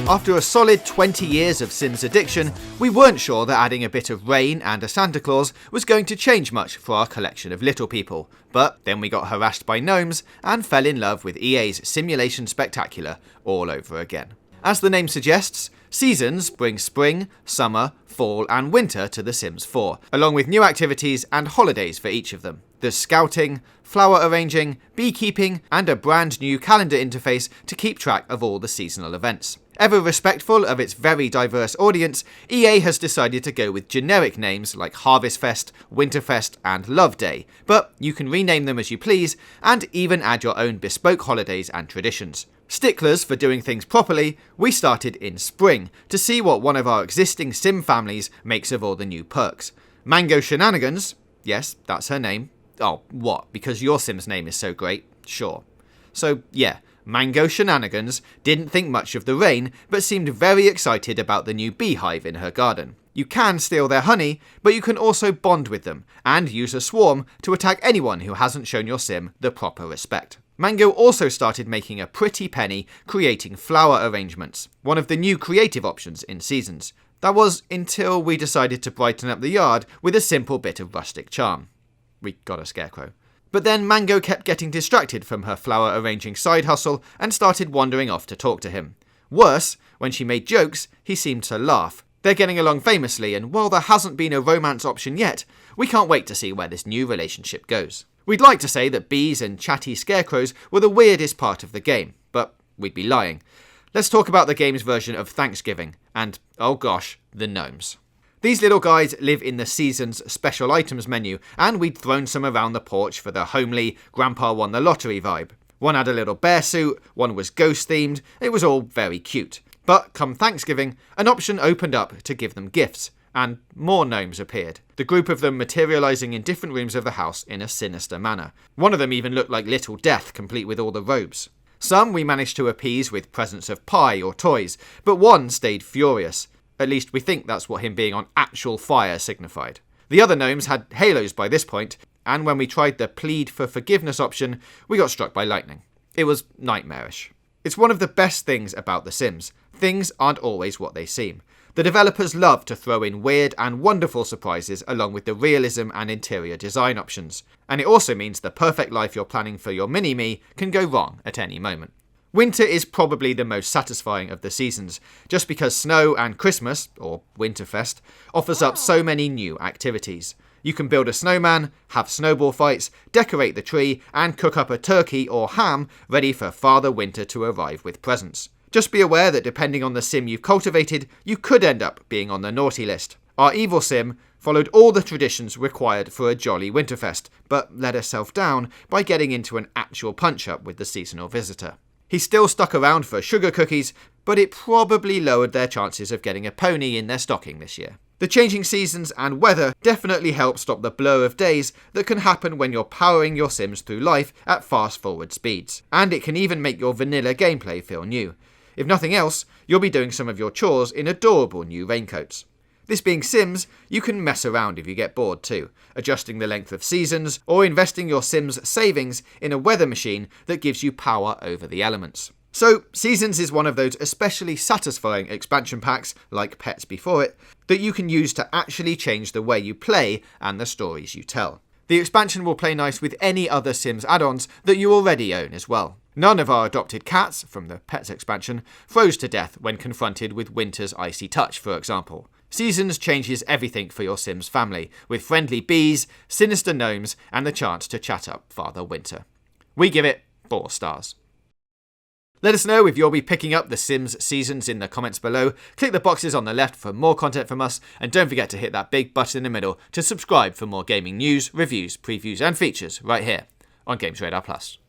After a solid 20 years of Sims addiction, we weren't sure that adding a bit of rain and a Santa Claus was going to change much for our collection of little people. But then we got harassed by gnomes and fell in love with EA's Simulation Spectacular all over again. As the name suggests, seasons bring spring, summer, fall and winter to The Sims 4, along with new activities and holidays for each of them. There's scouting, flower arranging, beekeeping and a brand new calendar interface to keep track of all the seasonal events. Ever respectful of its very diverse audience, EA has decided to go with generic names like Harvest Fest, Winterfest and Love Day, but you can rename them as you please and even add your own bespoke holidays and traditions. Sticklers for doing things properly, we started in spring to see what one of our existing Sim families makes of all the new perks. Mango Shenanigans, yes, that's her name. Oh, what? Because your Sim's name is so great? Sure. So, yeah, Mango Shenanigans didn't think much of the rain, but seemed very excited about the new beehive in her garden. You can steal their honey, but you can also bond with them, and use a swarm to attack anyone who hasn't shown your Sim the proper respect. Mango also started making a pretty penny creating flower arrangements, one of the new creative options in Seasons. That was until we decided to brighten up the yard with a simple bit of rustic charm. We got a scarecrow. But then Mango kept getting distracted from her flower arranging side hustle and started wandering off to talk to him. Worse, when she made jokes, he seemed to laugh. They're getting along famously, and while there hasn't been a romance option yet, we can't wait to see where this new relationship goes. We'd like to say that bees and chatty scarecrows were the weirdest part of the game, but we'd be lying. Let's talk about the game's version of Thanksgiving, and, oh gosh, the gnomes. These little guys live in the Seasons special items menu, and we'd thrown some around the porch for the homely, Grandpa won the lottery vibe. One had a little bear suit, one was ghost themed, it was all very cute. But come Thanksgiving, an option opened up to give them gifts, and more gnomes appeared, the group of them materialising in different rooms of the house in a sinister manner. One of them even looked like Little Death, complete with all the robes. Some we managed to appease with presents of pie or toys, but one stayed furious. At least we think that's what him being on actual fire signified. The other gnomes had halos by this point, and when we tried the plead for forgiveness option, we got struck by lightning. It was nightmarish. It's one of the best things about The Sims. Things aren't always what they seem. The developers love to throw in weird and wonderful surprises along with the realism and interior design options. And it also means the perfect life you're planning for your mini-me can go wrong at any moment. Winter is probably the most satisfying of the seasons, just because snow and Christmas, or Winterfest, offers up so many new activities. You can build a snowman, have snowball fights, decorate the tree, and cook up a turkey or ham ready for Father Winter to arrive with presents. Just be aware that depending on the Sim you've cultivated, you could end up being on the naughty list. Our evil Sim followed all the traditions required for a jolly Winterfest, but let herself down by getting into an actual punch-up with the seasonal visitor. He still stuck around for sugar cookies, but it probably lowered their chances of getting a pony in their stocking this year. The changing seasons and weather definitely help stop the blur of days that can happen when you're powering your Sims through life at fast-forward speeds. And it can even make your vanilla gameplay feel new. If nothing else, you'll be doing some of your chores in adorable new raincoats. This being Sims, you can mess around if you get bored too, adjusting the length of seasons or investing your Sims' savings in a weather machine that gives you power over the elements. So, Seasons is one of those especially satisfying expansion packs, like Pets before it, that you can use to actually change the way you play and the stories you tell. The expansion will play nice with any other Sims add-ons that you already own as well. None of our adopted cats, from the Pets expansion, froze to death when confronted with winter's icy touch, for example. Seasons changes everything for your Sims family, with friendly bees, sinister gnomes, and the chance to chat up Father Winter. We give it 4 stars. Let us know if you'll be picking up The Sims Seasons in the comments below. Click the boxes on the left for more content from us, and don't forget to hit that big button in the middle to subscribe for more gaming news, reviews, previews, and features right here on GamesRadar Plus.